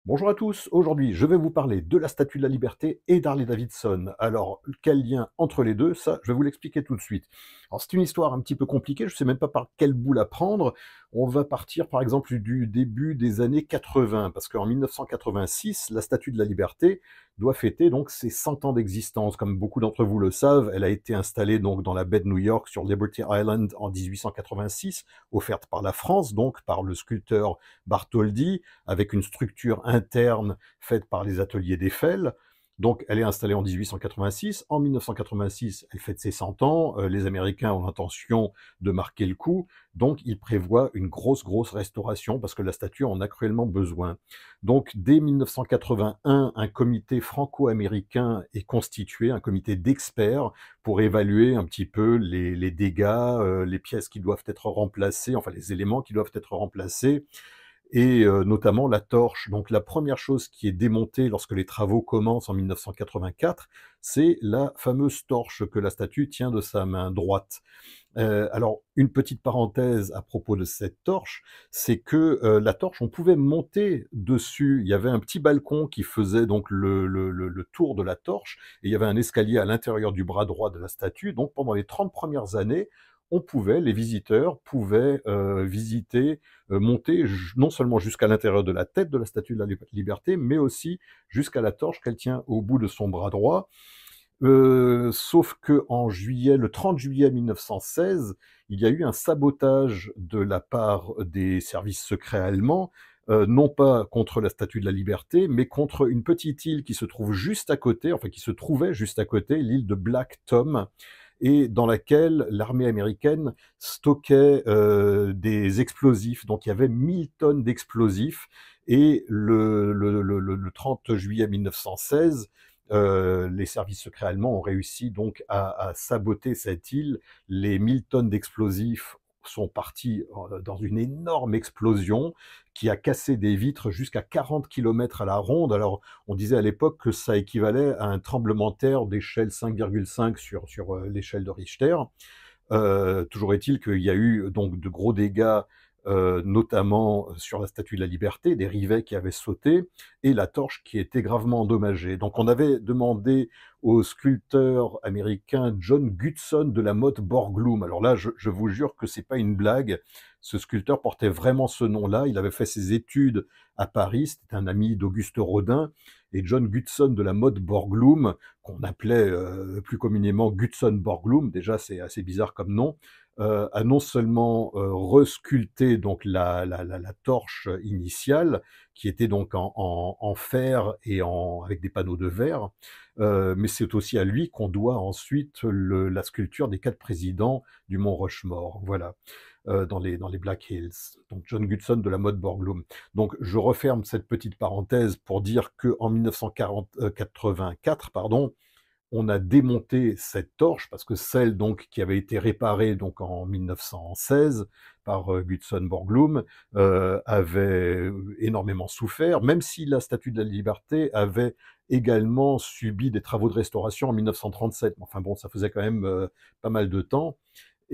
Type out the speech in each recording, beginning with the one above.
Bonjour à tous, aujourd'hui je vais vous parler de la Statue de la Liberté et d'Harley-Davidson. Alors, quel lien entre les deux? Ça, je vais vous l'expliquer tout de suite. Alors, c'est une histoire un petit peu compliquée, je ne sais même pas par quel bout la prendre. On va partir par exemple du début des années 80, parce qu'en 1986, la Statue de la Liberté doit fêter donc ses 100 ans d'existence. Comme beaucoup d'entre vous le savent, elle a été installée donc dans la baie de New York sur Liberty Island en 1886, offerte par la France, donc par le sculpteur Bartholdi, avec une structure interne faite par les ateliers d'Eiffel. Donc, elle est installée en 1886. En 1986, elle fête ses 100 ans. Les Américains ont l'intention de marquer le coup. Donc, ils prévoient une grosse restauration parce que la statue en a cruellement besoin. Donc, dès 1981, un comité franco-américain est constitué, un comité d'experts pour évaluer un petit peu les dégâts, les pièces qui doivent être remplacées, enfin les éléments qui doivent être remplacés, et notamment la torche. Donc la première chose qui est démontée lorsque les travaux commencent en 1984, c'est la fameuse torche que la statue tient de sa main droite. Alors, une petite parenthèse à propos de cette torche, c'est que la torche, on pouvait monter dessus. Il y avait un petit balcon qui faisait donc le tour de la torche, et il y avait un escalier à l'intérieur du bras droit de la statue. Donc pendant les 30 premières années, les visiteurs pouvaient visiter, monter non seulement jusqu'à l'intérieur de la tête de la statue de la Liberté, mais aussi jusqu'à la torche qu'elle tient au bout de son bras droit. Sauf que en juillet, le 30 juillet 1916, il y a eu un sabotage de la part des services secrets allemands, non pas contre la Statue de la Liberté, mais contre une petite île qui se trouve juste à côté, enfin qui se trouvait juste à côté, l'île de Black Tom, et dans laquelle l'armée américaine stockait des explosifs. Donc il y avait 1000 tonnes d'explosifs, et le 30 juillet 1916, les services secrets allemands ont réussi donc à saboter cette île. Les 1000 tonnes d'explosifs sont partis dans une énorme explosion qui a cassé des vitres jusqu'à 40 kilomètres à la ronde. Alors, on disait à l'époque que ça équivalait à un tremblement de terre d'échelle 5,5 sur l'échelle de Richter. Toujours est-il qu'il y a eu donc de gros dégâts, notamment sur la Statue de la Liberté, des rivets qui avaient sauté, et la torche qui était gravement endommagée. Donc on avait demandé au sculpteur américain John Gutson de la motte Borglum. Alors là, je vous jure que c'est pas une blague. Ce sculpteur portait vraiment ce nom-là. Il avait fait ses études à Paris. C'était un ami d'Auguste Rodin. Et John Gutson de la motte Borglum, qu'on appelait plus communément Gutson Borglum, déjà c'est assez bizarre comme nom, a non seulement resculpté donc la torche initiale, qui était donc en fer et avec des panneaux de verre, mais c'est aussi à lui qu'on doit ensuite la sculpture des 4 présidents du Mont Rushmore, voilà, dans les Black Hills. Donc John Gutson de la mode Borglum. Donc je referme cette petite parenthèse pour dire qu'en 1984, pardon, on a démonté cette torche parce que celle donc qui avait été réparée donc en 1916 par Gutson Borglum avait énormément souffert, même si la Statue de la Liberté avait également subi des travaux de restauration en 1937. Enfin bon, ça faisait quand même pas mal de temps.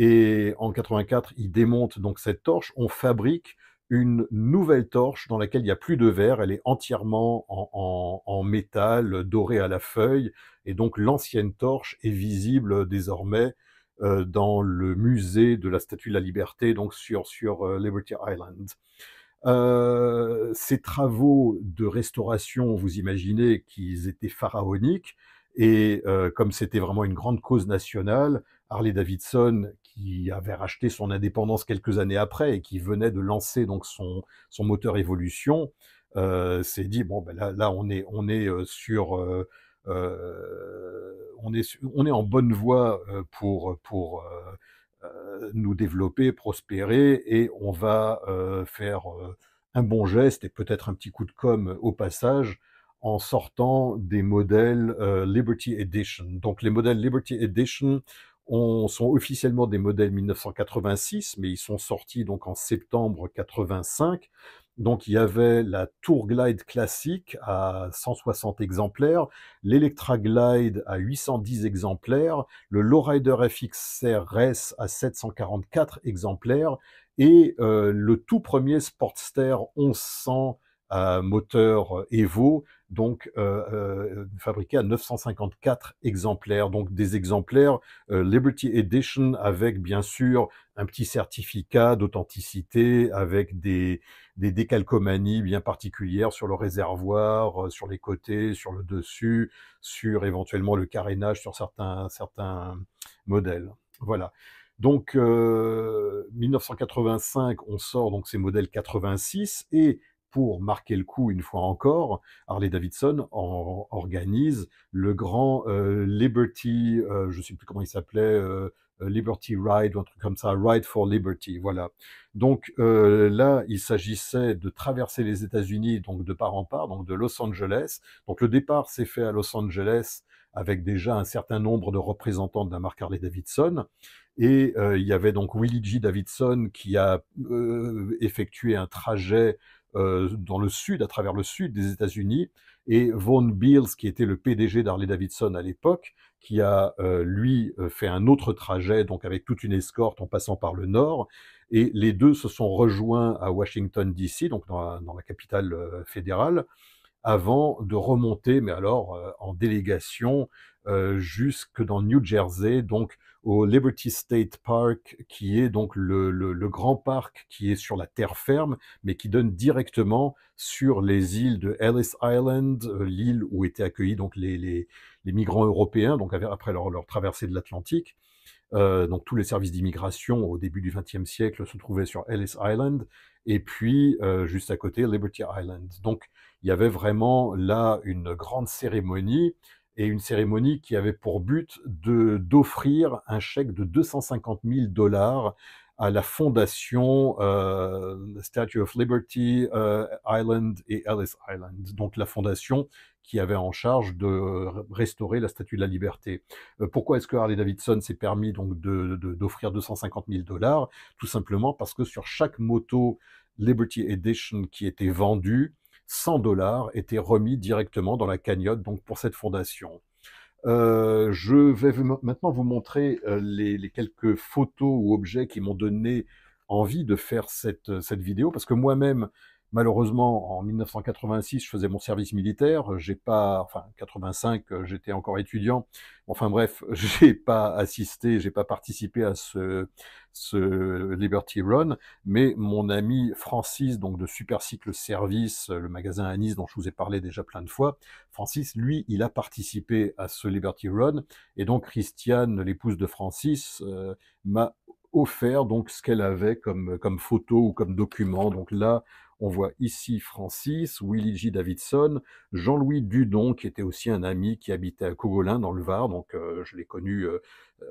Et en 84, ils démontent donc cette torche. On fabrique une nouvelle torche dans laquelle il n'y a plus de verre. Elle est entièrement en métal doré à la feuille. Et donc l'ancienne torche est visible désormais dans le musée de la Statue de la Liberté, donc sur Liberty Island. Ces travaux de restauration, vous imaginez qu'ils étaient pharaoniques, et comme c'était vraiment une grande cause nationale, Harley-Davidson, qui avait racheté son indépendance quelques années après et qui venait de lancer donc son moteur Evolution, s'est dit bon ben là on est en bonne voie pour nous développer, prospérer, et on va faire un bon geste et peut-être un petit coup de com au passage en sortant des modèles Liberty Edition. Donc les modèles Liberty Edition sont officiellement des modèles 1986, mais ils sont sortis donc en septembre 85. Donc il y avait la Tour Glide classique à 160 exemplaires, l'Electra Glide à 810 exemplaires, le Lowrider FX RS à 744 exemplaires, et le tout premier Sportster 1100 à moteur Evo, donc fabriqué à 954 exemplaires, donc des exemplaires Liberty Edition avec bien sûr un petit certificat d'authenticité, avec des décalcomanies bien particulières sur le réservoir, sur les côtés, sur le dessus, sur éventuellement le carénage sur certains modèles. Voilà. Donc 1985, on sort donc ces modèles 86 et pour marquer le coup une fois encore, Harley-Davidson organise le grand Liberty, je ne sais plus comment il s'appelait, Liberty Ride ou un truc comme ça, Ride for Liberty, voilà. Donc là, il s'agissait de traverser les États-Unis donc de part en part, donc de Los Angeles. Donc le départ s'est fait à Los Angeles avec déjà un certain nombre de représentants de la marque Harley-Davidson. Et il y avait donc Willie G. Davidson qui a effectué un trajet dans le sud, à travers le sud des États-Unis, et Vaughan Beals, qui était le PDG d'Harley-Davidson à l'époque, qui a lui fait un autre trajet, donc avec toute une escorte en passant par le nord, et les deux se sont rejoints à Washington DC, donc dans la capitale fédérale, avant de remonter, mais alors en délégation, jusque dans le New Jersey, donc au Liberty State Park, qui est donc le grand parc qui est sur la terre ferme, mais qui donne directement sur les îles de Ellis Island, l'île où étaient accueillis donc les migrants européens, donc après leur traversée de l'Atlantique. Donc tous les services d'immigration au début du XXe siècle se trouvaient sur Ellis Island, et puis juste à côté Liberty Island. Donc il y avait vraiment là une grande cérémonie, et une cérémonie qui avait pour but d'offrir un chèque de 250 000 $ à la fondation Statue of Liberty Island et Ellis Island. Donc la fondation qui avait en charge de restaurer la Statue de la Liberté. Pourquoi est-ce que Harley-Davidson s'est permis donc d'offrir 250 000 $? Tout simplement parce que sur chaque moto Liberty Edition qui était vendue, 100 $ étaient remis directement dans la cagnotte donc pour cette fondation. Je vais maintenant vous montrer les quelques photos ou objets qui m'ont donné envie de faire cette vidéo, parce que moi-même, malheureusement, en 1986, je faisais mon service militaire. J'ai pas, enfin 85, j'étais encore étudiant. Enfin bref, j'ai pas assisté, j'ai pas participé à ce Liberty Run, mais mon ami Francis, donc de Supercycle Service, le magasin à Nice dont je vous ai parlé déjà plein de fois, Francis, lui, il a participé à ce Liberty Run, et donc Christiane, l'épouse de Francis, m'a offert donc ce qu'elle avait comme photo ou comme document. Donc là, on voit ici Francis, Willie G. Davidson, Jean-Louis Dudon, qui était aussi un ami qui habitait à Cogolin, dans le Var, donc je l'ai connu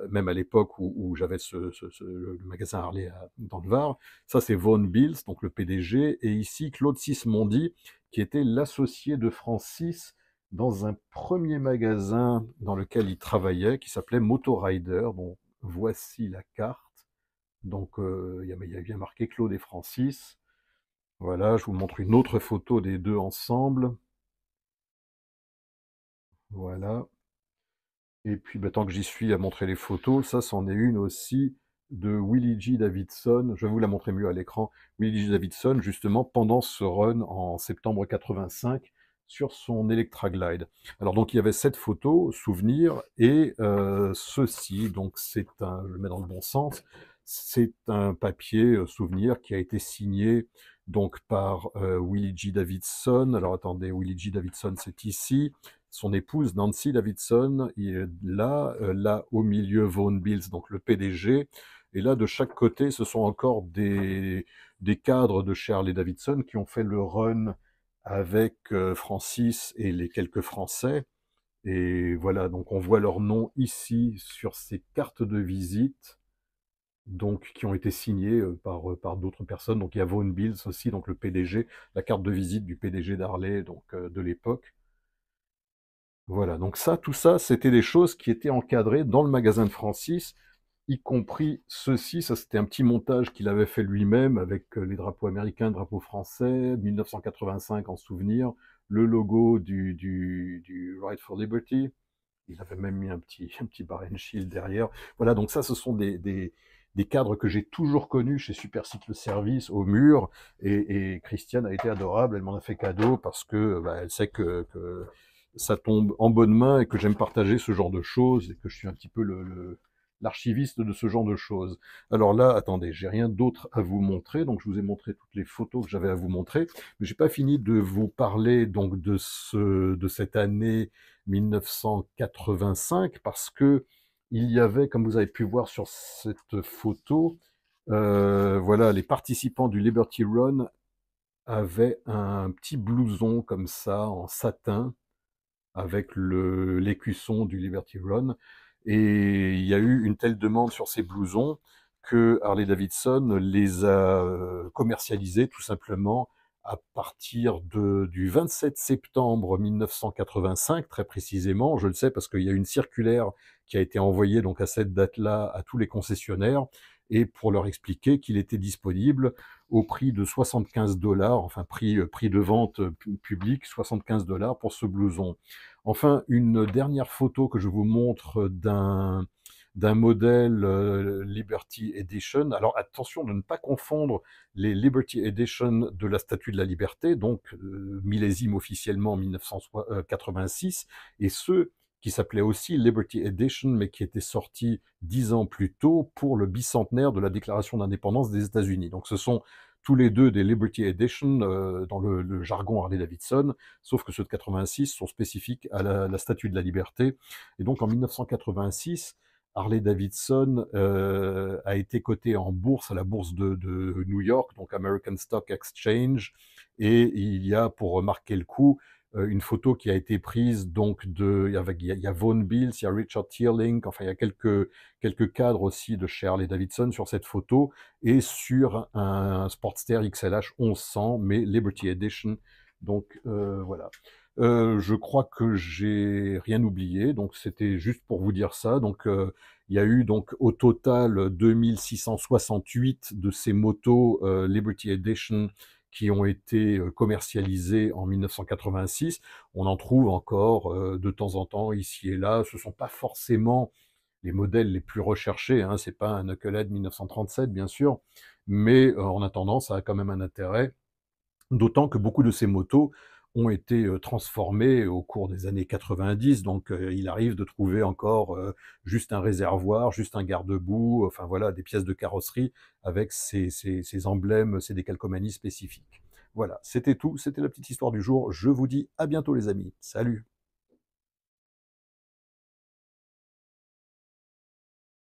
même à l'époque où j'avais le magasin Harley dans le Var. Ça, c'est Vaughan Beals, donc le PDG, et ici Claude Sismondi, qui était l'associé de Francis dans un premier magasin dans lequel il travaillait, qui s'appelait Motorider. Bon, voici la carte. Donc, il y a bien marqué Claude et Francis. Voilà, je vous montre une autre photo des deux ensemble. Voilà. Et puis, bah, tant que j'y suis à montrer les photos, ça, c'en est une aussi de Willie G. Davidson. Je vais vous la montrer mieux à l'écran. Willie G. Davidson, justement, pendant ce run en septembre 85 sur son Electra Glide. Alors, donc, il y avait cette photo, souvenir, et ceci, donc, c'est un, je le mets dans le bon sens, c'est un papier souvenir qui a été signé donc par Willie G. Davidson. Alors, attendez, Willie G. Davidson, c'est ici. Son épouse Nancy Davidson, là au milieu Vaughan Beals, donc le PDG, et là de chaque côté ce sont encore des cadres de chez Harley-Davidson qui ont fait le run avec Francis et les quelques Français, et voilà, donc on voit leurs noms ici sur ces cartes de visite, donc qui ont été signées par d'autres personnes. Donc il y a Vaughan Beals aussi, donc le PDG, la carte de visite du PDG d'Harley, donc de l'époque. Voilà, donc ça, tout ça, c'était des choses qui étaient encadrées dans le magasin de Francis, y compris ceci. Ça, c'était un petit montage qu'il avait fait lui-même avec les drapeaux américains, drapeaux français, 1985 en souvenir, le logo du Ride for Liberty. Il avait même mis un petit bar and shield derrière. Voilà, donc ça, ce sont des cadres que j'ai toujours connus chez Super Cycle Service au mur, et Christiane a été adorable, elle m'en a fait cadeau parce que bah, elle sait que ça tombe en bonne main et que j'aime partager ce genre de choses et que je suis un petit peu l'archiviste de ce genre de choses. Alors là, attendez, j'ai rien d'autre à vous montrer, donc je vous ai montré toutes les photos que j'avais à vous montrer, mais j'ai pas fini de vous parler donc de cette année 1985 parce que il y avait, comme vous avez pu voir sur cette photo, voilà, les participants du Liberty Run avaient un petit blouson comme ça en satin avec l'écusson du Liberty Run. Et il y a eu une telle demande sur ces blousons que Harley-Davidson les a commercialisés tout simplement à partir du 27 septembre 1985, très précisément. Je le sais parce qu'il y a une circulaire qui a été envoyée donc à cette date-là à tous les concessionnaires et pour leur expliquer qu'il était disponible au prix de 75 $, enfin prix de vente public, 75 $ pour ce blouson. Enfin, une dernière photo que je vous montre d'un modèle Liberty Edition. Alors attention de ne pas confondre les Liberty Edition de la Statue de la Liberté, donc millésime officiellement 1986, et ceux qui s'appelaient aussi Liberty Edition, mais qui étaient sortis 10 ans plus tôt pour le bicentenaire de la Déclaration d'indépendance des États-Unis. Donc ce sont tous les deux des Liberty Edition dans le jargon Harley-Davidson, sauf que ceux de 86 sont spécifiques à la Statue de la Liberté. Et donc en 1986, Harley-Davidson a été coté en bourse à la bourse de New York, donc American Stock Exchange, et il y a, pour marquer le coup, une photo qui a été prise donc il y a Vaughan Bills, il y a Richard Teerlink, enfin il y a quelques cadres aussi de chez Harley-Davidson sur cette photo, et sur un Sportster XLH 1100, mais Liberty Edition. Donc voilà. Je crois que j'ai rien oublié, donc c'était juste pour vous dire ça. Donc il y a eu donc au total 2668 de ces motos Liberty Edition qui ont été commercialisées en 1986. On en trouve encore de temps en temps ici et là. Ce ne sont pas forcément les modèles les plus recherchés, hein. C'est pas un Knucklehead 1937 bien sûr, mais en attendant ça a quand même un intérêt. D'autant que beaucoup de ces motos ont été transformées au cours des années 90, donc il arrive de trouver encore juste un réservoir, juste un garde-boue, enfin voilà, des pièces de carrosserie avec ces emblèmes, ces décalcomanies spécifiques. Voilà, c'était tout, c'était la petite histoire du jour. Je vous dis à bientôt les amis. Salut!